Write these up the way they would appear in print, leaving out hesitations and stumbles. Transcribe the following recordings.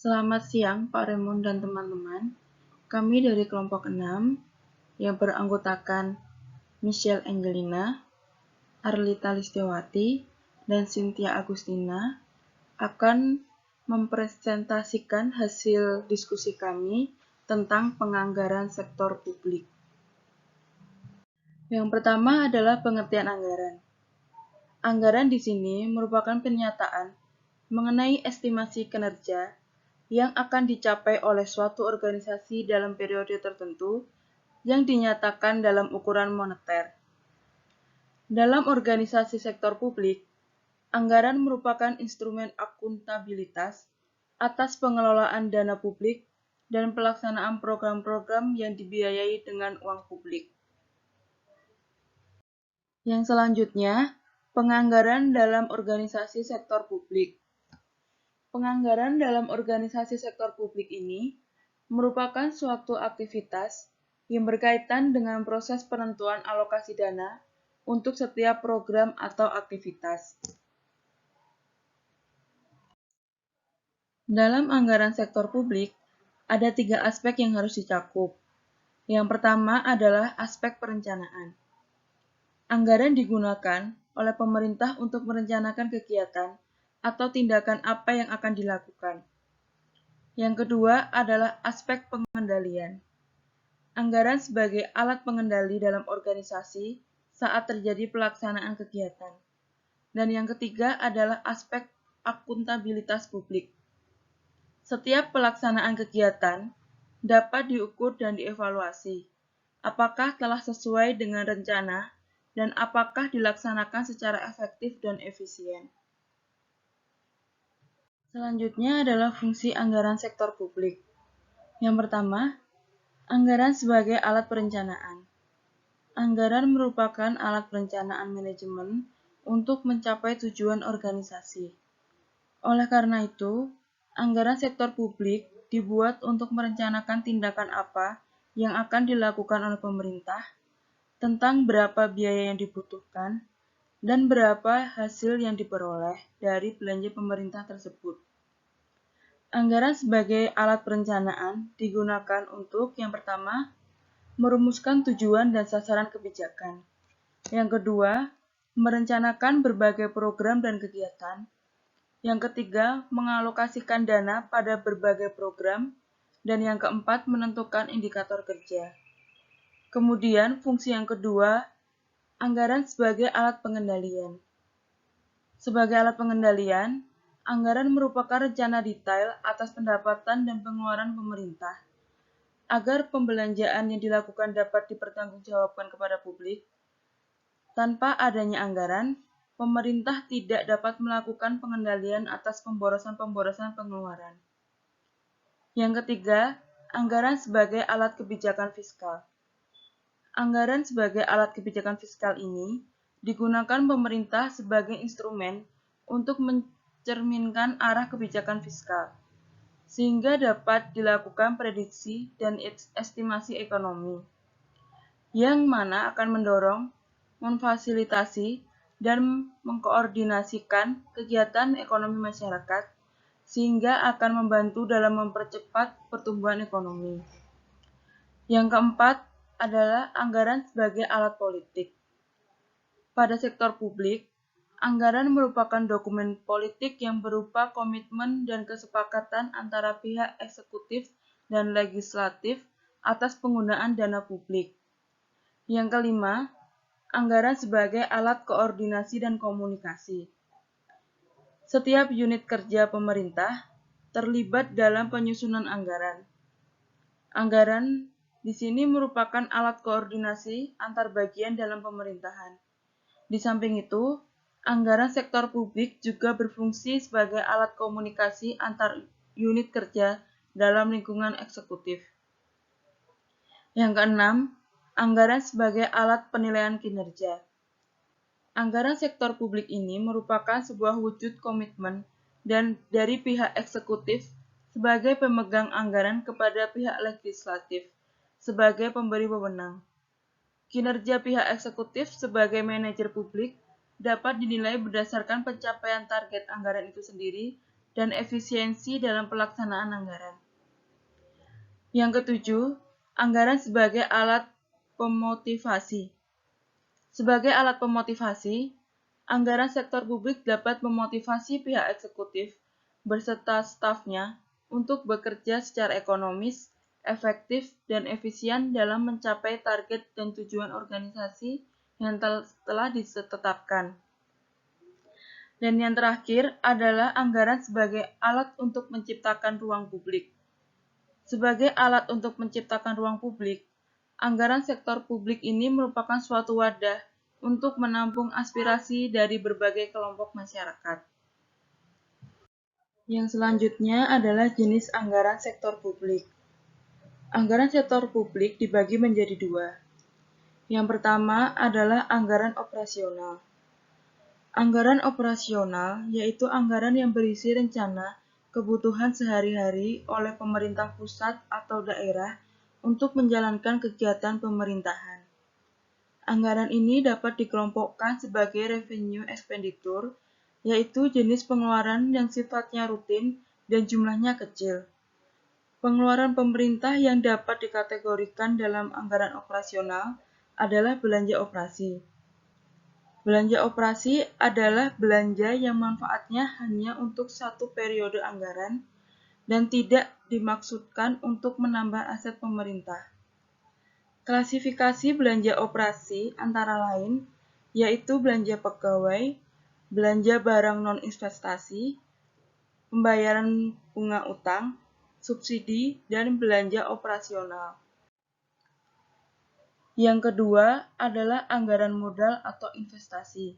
Selamat siang Pak Raymond dan teman-teman. Kami dari kelompok 6 yang beranggotakan Michelle Angelina, Arlita Listiawati, dan Cynthia Agustina akan mempresentasikan hasil diskusi kami tentang penganggaran sektor publik. Yang pertama adalah pengertian anggaran. Anggaran di sini merupakan pernyataan mengenai estimasi kinerja yang akan dicapai oleh suatu organisasi dalam periode tertentu yang dinyatakan dalam ukuran moneter. Dalam organisasi sektor publik, anggaran merupakan instrumen akuntabilitas atas pengelolaan dana publik dan pelaksanaan program-program yang dibiayai dengan uang publik. Yang selanjutnya, penganggaran dalam organisasi sektor publik. Penganggaran dalam organisasi sektor publik ini merupakan suatu aktivitas yang berkaitan dengan proses penentuan alokasi dana untuk setiap program atau aktivitas. Dalam anggaran sektor publik, ada 3 aspek yang harus dicakup. Yang pertama adalah aspek perencanaan. Anggaran digunakan oleh pemerintah untuk merencanakan kegiatan atau tindakan apa yang akan dilakukan. Yang kedua adalah aspek pengendalian. Anggaran sebagai alat pengendali dalam organisasi saat terjadi pelaksanaan kegiatan. Dan yang ketiga adalah aspek akuntabilitas publik. Setiap pelaksanaan kegiatan dapat diukur dan dievaluasi, apakah telah sesuai dengan rencana dan apakah dilaksanakan secara efektif dan efisien. Selanjutnya adalah fungsi anggaran sektor publik. Yang pertama, anggaran sebagai alat perencanaan. Anggaran merupakan alat perencanaan manajemen untuk mencapai tujuan organisasi. Oleh karena itu, anggaran sektor publik dibuat untuk merencanakan tindakan apa yang akan dilakukan oleh pemerintah, tentang berapa biaya yang dibutuhkan, dan berapa hasil yang diperoleh dari belanja pemerintah tersebut. Anggaran sebagai alat perencanaan digunakan untuk, yang pertama, merumuskan tujuan dan sasaran kebijakan. Yang kedua, merencanakan berbagai program dan kegiatan. Yang ketiga, mengalokasikan dana pada berbagai program. Dan yang keempat, menentukan indikator kerja. Kemudian, fungsi yang kedua, anggaran sebagai alat pengendalian. Sebagai alat pengendalian, anggaran merupakan rencana detail atas pendapatan dan pengeluaran pemerintah. Agar pembelanjaan yang dilakukan dapat dipertanggungjawabkan kepada publik, tanpa adanya anggaran, pemerintah tidak dapat melakukan pengendalian atas pemborosan-pemborosan pengeluaran. Yang ketiga, anggaran sebagai alat kebijakan fiskal. Anggaran sebagai alat kebijakan fiskal ini digunakan pemerintah sebagai instrumen untuk mencerminkan arah kebijakan fiskal, sehingga dapat dilakukan prediksi dan estimasi ekonomi, yang mana akan mendorong, memfasilitasi, dan mengkoordinasikan kegiatan ekonomi masyarakat, sehingga akan membantu dalam mempercepat pertumbuhan ekonomi. Yang keempat adalah anggaran sebagai alat politik. Pada sektor publik, anggaran merupakan dokumen politik yang berupa komitmen dan kesepakatan antara pihak eksekutif dan legislatif atas penggunaan dana publik. Yang kelima, anggaran sebagai alat koordinasi dan komunikasi. Setiap unit kerja pemerintah terlibat dalam penyusunan anggaran. Anggaran di sini merupakan alat koordinasi antar bagian dalam pemerintahan. Di samping itu, anggaran sektor publik juga berfungsi sebagai alat komunikasi antar unit kerja dalam lingkungan eksekutif. Yang keenam, anggaran sebagai alat penilaian kinerja. Anggaran sektor publik ini merupakan sebuah wujud komitmen dan dari pihak eksekutif sebagai pemegang anggaran kepada pihak legislatif sebagai pemberi wewenang. Kinerja pihak eksekutif sebagai manajer publik dapat dinilai berdasarkan pencapaian target anggaran itu sendiri dan efisiensi dalam pelaksanaan anggaran. Yang ketujuh, anggaran sebagai alat pemotivasi. Sebagai alat pemotivasi, anggaran sektor publik dapat memotivasi pihak eksekutif beserta stafnya untuk bekerja secara ekonomis, efektif, dan efisien dalam mencapai target dan tujuan organisasi yang telah ditetapkan. Dan yang terakhir adalah anggaran sebagai alat untuk menciptakan ruang publik. Sebagai alat untuk menciptakan ruang publik, anggaran sektor publik ini merupakan suatu wadah untuk menampung aspirasi dari berbagai kelompok masyarakat. Yang selanjutnya adalah jenis anggaran sektor publik. Anggaran sektor publik dibagi menjadi dua. Yang pertama adalah anggaran operasional. Anggaran operasional yaitu anggaran yang berisi rencana kebutuhan sehari-hari oleh pemerintah pusat atau daerah untuk menjalankan kegiatan pemerintahan. Anggaran ini dapat dikelompokkan sebagai revenue expenditure, yaitu jenis pengeluaran yang sifatnya rutin dan jumlahnya kecil. Pengeluaran pemerintah yang dapat dikategorikan dalam anggaran operasional adalah belanja operasi. Belanja operasi adalah belanja yang manfaatnya hanya untuk satu periode anggaran dan tidak dimaksudkan untuk menambah aset pemerintah. Klasifikasi belanja operasi antara lain yaitu belanja pegawai, belanja barang non-investasi, pembayaran bunga utang, subsidi, dan belanja operasional. Yang kedua adalah anggaran modal atau investasi,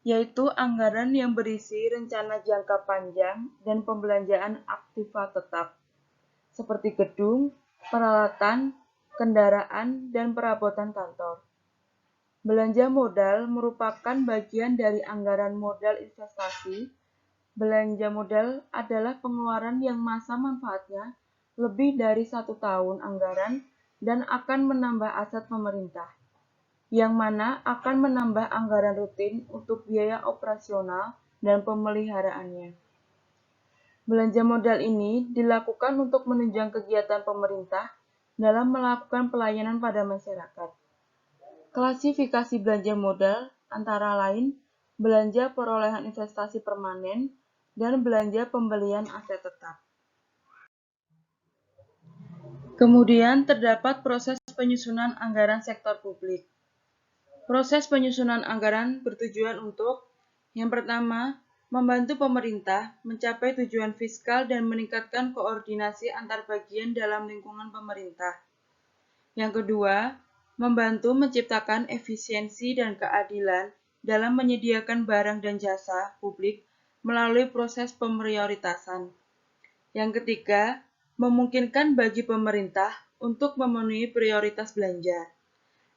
yaitu anggaran yang berisi rencana jangka panjang dan pembelanjaan aktiva tetap, seperti gedung, peralatan, kendaraan, dan perabotan kantor. Belanja modal merupakan bagian dari anggaran modal investasi. Belanja modal adalah pengeluaran yang masa manfaatnya lebih dari 1 tahun anggaran dan akan menambah aset pemerintah, yang mana akan menambah anggaran rutin untuk biaya operasional dan pemeliharaannya. Belanja modal ini dilakukan untuk menunjang kegiatan pemerintah dalam melakukan pelayanan pada masyarakat. Klasifikasi belanja modal antara lain belanja perolehan investasi permanen dan belanja pembelian aset tetap. Kemudian terdapat proses penyusunan anggaran sektor publik. Proses penyusunan anggaran bertujuan untuk yang pertama, membantu pemerintah mencapai tujuan fiskal dan meningkatkan koordinasi antar bagian dalam lingkungan pemerintah. Yang kedua, membantu menciptakan efisiensi dan keadilan dalam menyediakan barang dan jasa publik melalui proses pemprioritasan. Yang ketiga, memungkinkan bagi pemerintah untuk memenuhi prioritas belanja.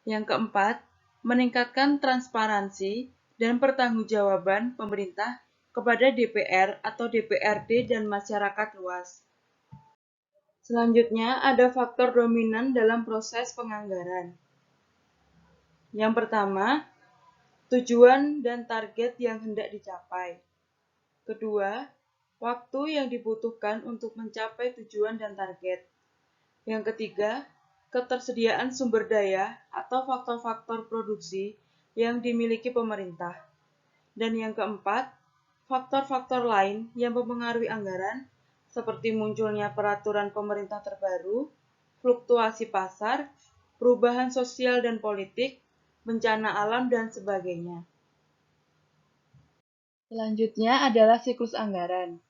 Yang keempat, meningkatkan transparansi dan pertanggungjawaban pemerintah kepada DPR atau DPRD dan masyarakat luas. Selanjutnya, ada faktor dominan dalam proses penganggaran. Yang pertama, tujuan dan target yang hendak dicapai. Kedua, waktu yang dibutuhkan untuk mencapai tujuan dan target. Yang ketiga, ketersediaan sumber daya atau faktor-faktor produksi yang dimiliki pemerintah. Dan yang keempat, faktor-faktor lain yang mempengaruhi anggaran, seperti munculnya peraturan pemerintah terbaru, fluktuasi pasar, perubahan sosial dan politik, bencana alam, dan sebagainya. Selanjutnya adalah siklus anggaran.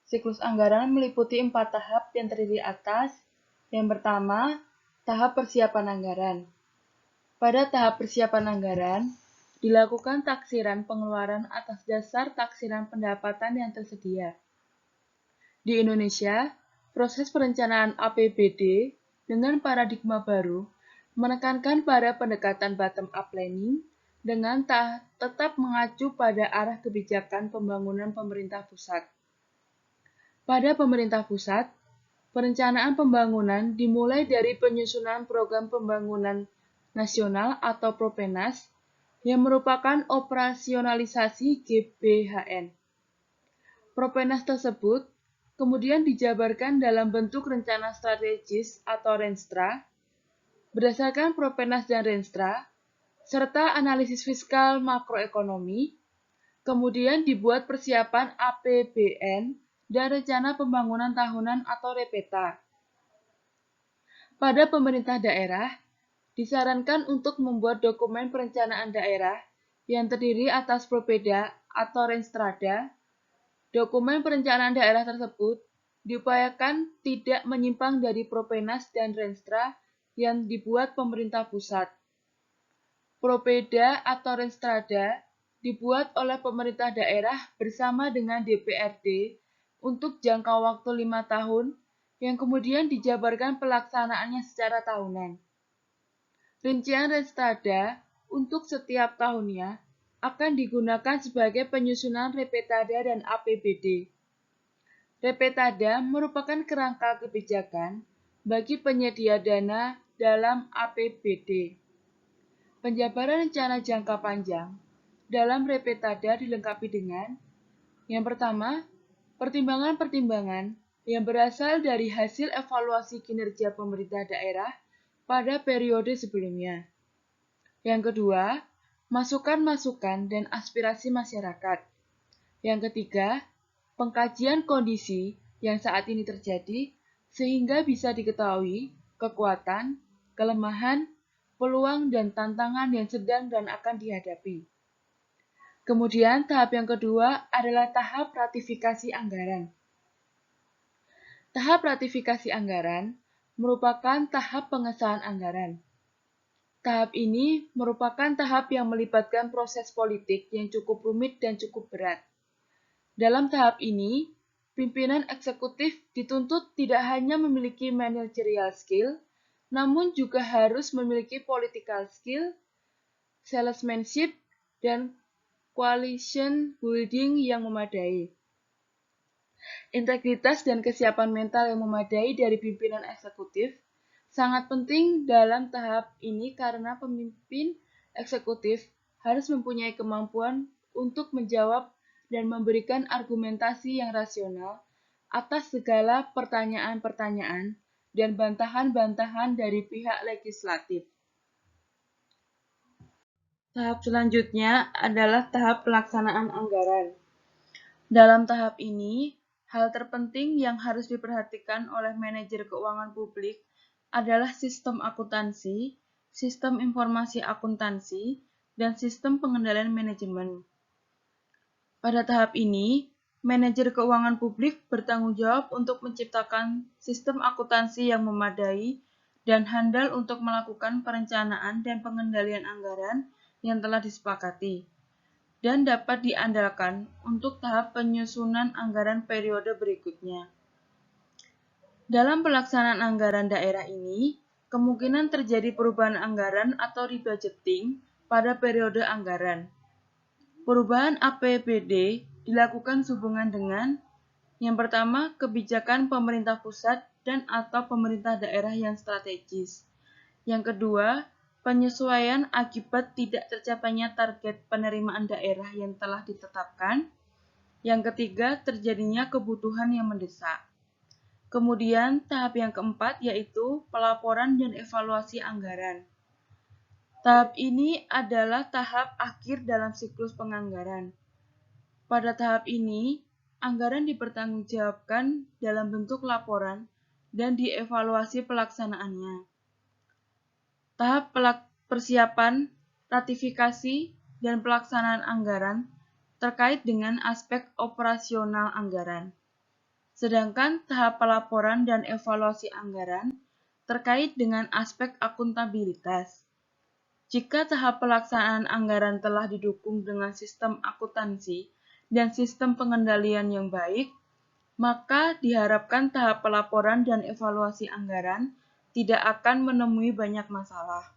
Siklus anggaran meliputi 4 tahap yang terdiri atas. Yang pertama, tahap persiapan anggaran. Pada tahap persiapan anggaran, dilakukan taksiran pengeluaran atas dasar taksiran pendapatan yang tersedia. Di Indonesia, proses perencanaan APBD dengan paradigma baru menekankan pada pendekatan bottom-up planning dengan tetap mengacu pada arah kebijakan pembangunan pemerintah pusat. Pada pemerintah pusat, perencanaan pembangunan dimulai dari penyusunan program pembangunan nasional atau Propenas yang merupakan operasionalisasi GBHN. Propenas tersebut kemudian dijabarkan dalam bentuk rencana strategis atau Renstra. Berdasarkan Propenas dan Renstra, serta analisis fiskal makroekonomi, kemudian dibuat persiapan APBN dan rencana pembangunan tahunan atau REPETA. Pada pemerintah daerah, disarankan untuk membuat dokumen perencanaan daerah yang terdiri atas Propeda atau Renstrada. Dokumen perencanaan daerah tersebut diupayakan tidak menyimpang dari Propenas dan Renstra yang dibuat pemerintah pusat. Propeda atau Renstrada dibuat oleh pemerintah daerah bersama dengan DPRD untuk jangka waktu 5 tahun yang kemudian dijabarkan pelaksanaannya secara tahunan. Rincian Renstrada untuk setiap tahunnya akan digunakan sebagai penyusunan Repetada dan APBD. Repetada merupakan kerangka kebijakan bagi penyedia dana dalam APBD. Penjabaran rencana jangka panjang dalam Repetada dilengkapi dengan yang pertama, pertimbangan-pertimbangan yang berasal dari hasil evaluasi kinerja pemerintah daerah pada periode sebelumnya. Yang kedua, masukan-masukan dan aspirasi masyarakat. Yang ketiga, pengkajian kondisi yang saat ini terjadi sehingga bisa diketahui kekuatan, kelemahan, peluang, dan tantangan yang sedang dan akan dihadapi. Kemudian, tahap yang kedua adalah tahap ratifikasi anggaran. Tahap ratifikasi anggaran merupakan tahap pengesahan anggaran. Tahap ini merupakan tahap yang melibatkan proses politik yang cukup rumit dan cukup berat. Dalam tahap ini, pimpinan eksekutif dituntut tidak hanya memiliki managerial skill, namun juga harus memiliki political skill, salesmanship, dan coalition building yang memadai. Integritas dan kesiapan mental yang memadai dari pimpinan eksekutif sangat penting dalam tahap ini karena pemimpin eksekutif harus mempunyai kemampuan untuk menjawab dan memberikan argumentasi yang rasional atas segala pertanyaan-pertanyaan dan bantahan-bantahan dari pihak legislatif. Tahap selanjutnya adalah tahap pelaksanaan anggaran. Dalam tahap ini, hal terpenting yang harus diperhatikan oleh manajer keuangan publik adalah sistem akuntansi, sistem informasi akuntansi, dan sistem pengendalian manajemen. Pada tahap ini, manajer keuangan publik bertanggung jawab untuk menciptakan sistem akuntansi yang memadai dan handal untuk melakukan perencanaan dan pengendalian anggaran yang telah disepakati, dan dapat diandalkan untuk tahap penyusunan anggaran periode berikutnya. Dalam pelaksanaan anggaran daerah ini, kemungkinan terjadi perubahan anggaran atau rebudgeting pada periode anggaran. Perubahan APBD dilakukan sehubungan dengan yang pertama, kebijakan pemerintah pusat dan atau pemerintah daerah yang strategis. Yang kedua, penyesuaian akibat tidak tercapainya target penerimaan daerah yang telah ditetapkan. Yang ketiga, terjadinya kebutuhan yang mendesak. Kemudian, tahap yang keempat yaitu pelaporan dan evaluasi anggaran. Tahap ini adalah tahap akhir dalam siklus penganggaran. Pada tahap ini, anggaran dipertanggungjawabkan dalam bentuk laporan dan dievaluasi pelaksanaannya. Tahap persiapan, ratifikasi, dan pelaksanaan anggaran terkait dengan aspek operasional anggaran. Sedangkan tahap pelaporan dan evaluasi anggaran terkait dengan aspek akuntabilitas. Jika tahap pelaksanaan anggaran telah didukung dengan sistem akuntansi dan sistem pengendalian yang baik, maka diharapkan tahap pelaporan dan evaluasi anggaran tidak akan menemui banyak masalah.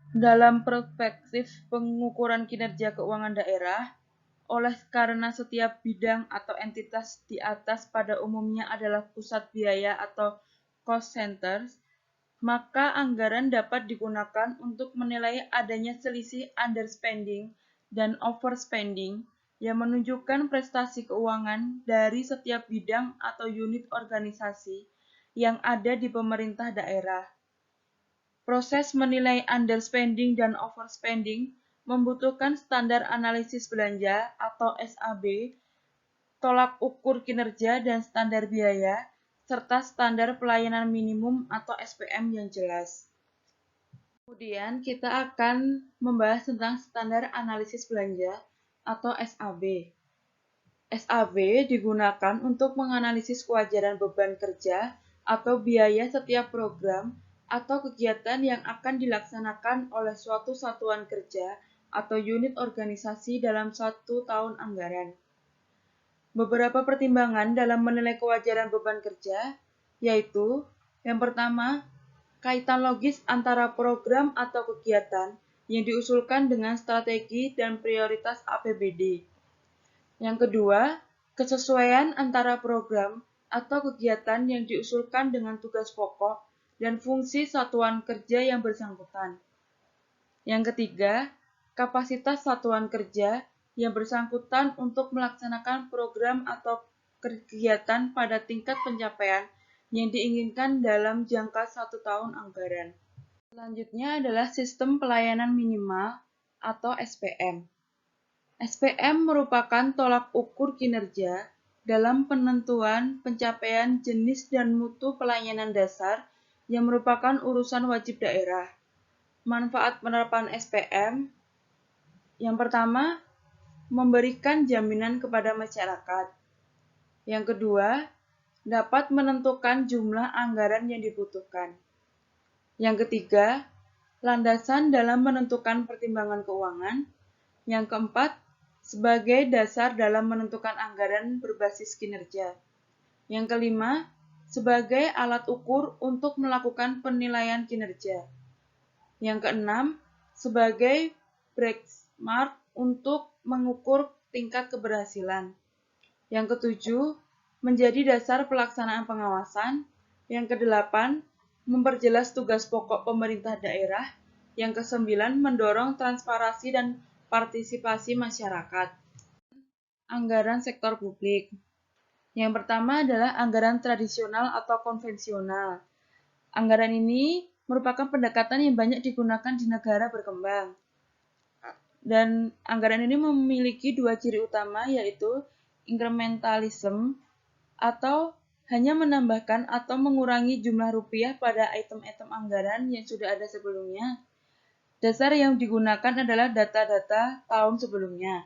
Dalam perspektif pengukuran kinerja keuangan daerah, oleh karena setiap bidang atau entitas di atas pada umumnya adalah pusat biaya atau cost centers, maka anggaran dapat digunakan untuk menilai adanya selisih underspending dan overspending yang menunjukkan prestasi keuangan dari setiap bidang atau unit organisasi yang ada di pemerintah daerah. Proses menilai underspending dan overspending membutuhkan standar analisis belanja atau SAB, tolak ukur kinerja dan standar biaya, serta standar pelayanan minimum atau SPM yang jelas. Kemudian kita akan membahas tentang standar analisis belanja atau SAB. SAB digunakan untuk menganalisis kewajaran beban kerja atau biaya setiap program atau kegiatan yang akan dilaksanakan oleh suatu satuan kerja atau unit organisasi dalam satu tahun anggaran. Beberapa pertimbangan dalam menilai kewajaran beban kerja, yaitu yang pertama, kaitan logis antara program atau kegiatan yang diusulkan dengan strategi dan prioritas APBD. Yang kedua, kesesuaian antara program atau kegiatan yang diusulkan dengan tugas pokok dan fungsi satuan kerja yang bersangkutan. Yang ketiga, kapasitas satuan kerja yang bersangkutan untuk melaksanakan program atau kegiatan pada tingkat pencapaian yang diinginkan dalam jangka 1 tahun anggaran. Selanjutnya adalah sistem pelayanan minimal atau SPM. SPM merupakan tolak ukur kinerja dalam penentuan pencapaian jenis dan mutu pelayanan dasar yang merupakan urusan wajib daerah. Manfaat penerapan SPM yang pertama, memberikan jaminan kepada masyarakat. Yang kedua, dapat menentukan jumlah anggaran yang dibutuhkan. Yang ketiga, landasan dalam menentukan pertimbangan keuangan. Yang keempat, sebagai dasar dalam menentukan anggaran berbasis kinerja. Yang kelima, sebagai alat ukur untuk melakukan penilaian kinerja. Yang keenam, sebagai benchmark untuk mengukur tingkat keberhasilan. Yang ketujuh, menjadi dasar pelaksanaan pengawasan. Yang kedelapan, memperjelas tugas pokok pemerintah daerah. Yang kesembilan, mendorong transparansi dan partisipasi masyarakat. Anggaran sektor publik. Yang pertama adalah anggaran tradisional atau konvensional. Anggaran ini merupakan pendekatan yang banyak digunakan di negara berkembang. Dan anggaran ini memiliki dua ciri utama, yaitu incrementalism atau hanya menambahkan atau mengurangi jumlah rupiah pada item-item anggaran yang sudah ada sebelumnya. Dasar yang digunakan adalah data-data tahun sebelumnya.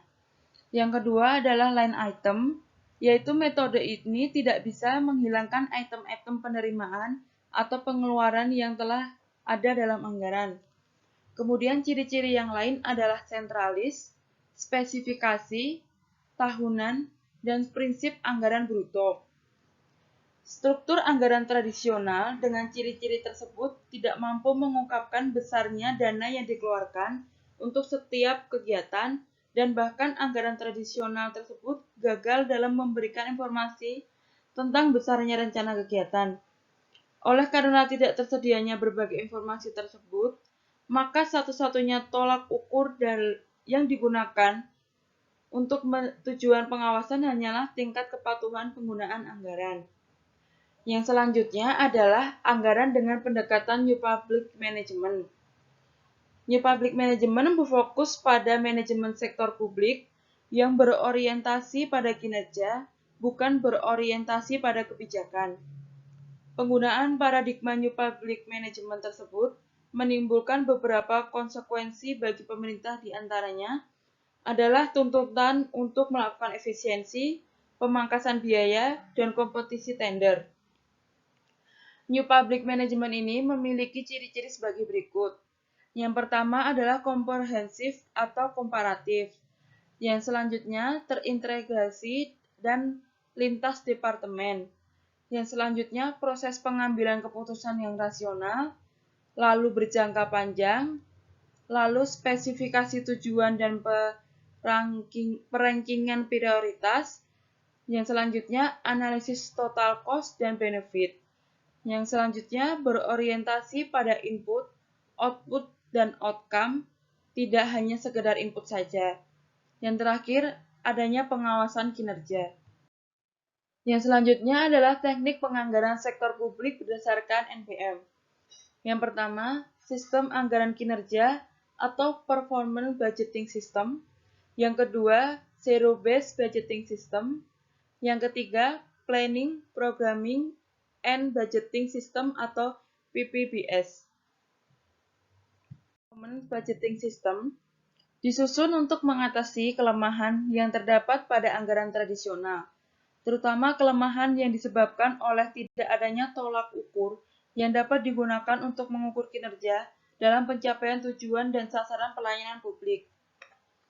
Yang kedua adalah line item, yaitu metode ini tidak bisa menghilangkan item-item penerimaan atau pengeluaran yang telah ada dalam anggaran. Kemudian ciri-ciri yang lain adalah sentralis, spesifikasi, tahunan, dan prinsip anggaran bruto. Struktur anggaran tradisional dengan ciri-ciri tersebut tidak mampu mengungkapkan besarnya dana yang dikeluarkan untuk setiap kegiatan, dan bahkan anggaran tradisional tersebut gagal dalam memberikan informasi tentang besarnya rencana kegiatan. Oleh karena tidak tersedianya berbagai informasi tersebut, maka satu-satunya tolak ukur yang digunakan untuk tujuan pengawasan hanyalah tingkat kepatuhan penggunaan anggaran. Yang selanjutnya adalah anggaran dengan pendekatan New Public Management. New Public Management berfokus pada manajemen sektor publik yang berorientasi pada kinerja, bukan berorientasi pada kebijakan. Penggunaan paradigma New Public Management tersebut menimbulkan beberapa konsekuensi bagi pemerintah, di antaranya adalah tuntutan untuk melakukan efisiensi, pemangkasan biaya, dan kompetisi tender. New Public Management ini memiliki ciri-ciri sebagai berikut. Yang pertama adalah komprehensif atau komparatif. Yang selanjutnya terintegrasi dan lintas departemen. Yang selanjutnya proses pengambilan keputusan yang rasional, lalu berjangka panjang, lalu spesifikasi tujuan dan perankingan prioritas. Yang selanjutnya analisis total cost dan benefit. Yang selanjutnya berorientasi pada input, output, dan outcome, tidak hanya sekedar input saja. Yang terakhir adanya pengawasan kinerja. Yang selanjutnya adalah teknik penganggaran sektor publik berdasarkan NPM. Yang pertama, sistem anggaran kinerja atau Performance Budgeting System. Yang kedua, Zero Based Budgeting System. Yang ketiga, Planning, Programming, and Budgeting System atau PPBS. Performance Budgeting System disusun untuk mengatasi kelemahan yang terdapat pada anggaran tradisional, terutama kelemahan yang disebabkan oleh tidak adanya tolak ukur yang dapat digunakan untuk mengukur kinerja dalam pencapaian tujuan dan sasaran pelayanan publik.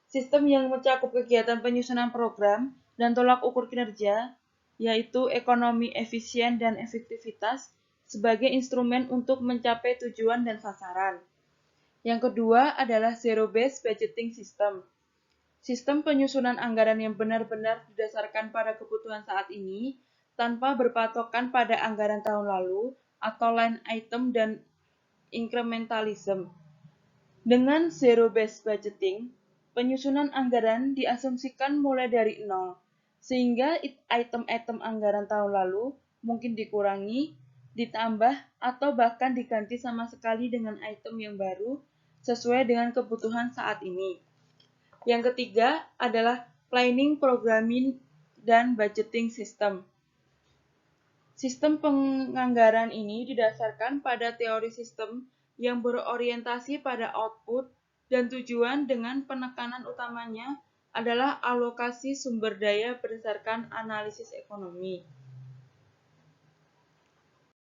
Sistem yang mencakup kegiatan penyusunan program dan tolak ukur kinerja, yaitu ekonomi efisien dan efektivitas, sebagai instrumen untuk mencapai tujuan dan sasaran. Yang kedua adalah Zero-Based Budgeting System. Sistem penyusunan anggaran yang benar-benar didasarkan pada kebutuhan saat ini, tanpa berpatokan pada anggaran tahun lalu atau line item dan incrementalism. Dengan Zero-Based Budgeting, penyusunan anggaran diasumsikan mulai dari nol, sehingga item-item anggaran tahun lalu mungkin dikurangi, ditambah, atau bahkan diganti sama sekali dengan item yang baru sesuai dengan kebutuhan saat ini. Yang ketiga adalah Planning, Programming, dan Budgeting System. Sistem penganggaran ini didasarkan pada teori sistem yang berorientasi pada output dan tujuan dengan penekanan utamanya adalah alokasi sumber daya berdasarkan analisis ekonomi.